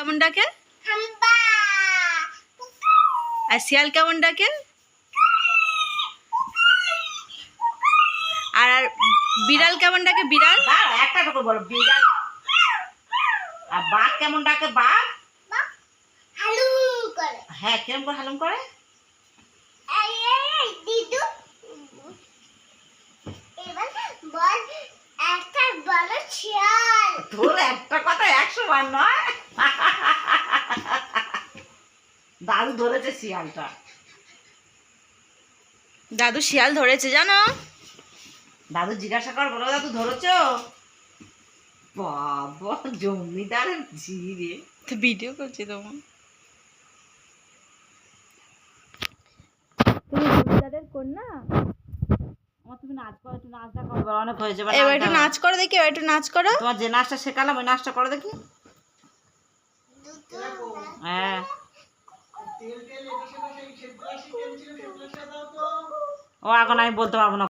কেমন ডাকে? আর শিয়াল কেমন ডাকে? আর বিড়াল কেমন ডাকে? বিড়াল একটা টুকু বলো। বিড়াল। আর বাঘ কেমন ডাকে? বাঘ হ্যাঁ, কেমন করে হালুম করে? তোর একটা কথা 100 বার নয়। দাদু ধরেছে শিয়ালটা। দাদু শিয়াল ধরেছে জানো? দাদু জিজ্ঞাসা কর, বলো দাদু ধরেছো? বাবা জমিদারের ঝিরে। ভিডিও করছি তোমার। তুমি জমিদারের কন্যা? তুমি নাচ করো, একটু নাচ দেখাও। এবার অনেক হয়ে যাবে। এবার একটু নাচ করো দেখি, এবার একটু নাচ করো। তোমার যে নাচটা শেখালাম ওই নাচটা করো দেখি। হ্যাঁ, ও এখন আমি বলতে পারবো না।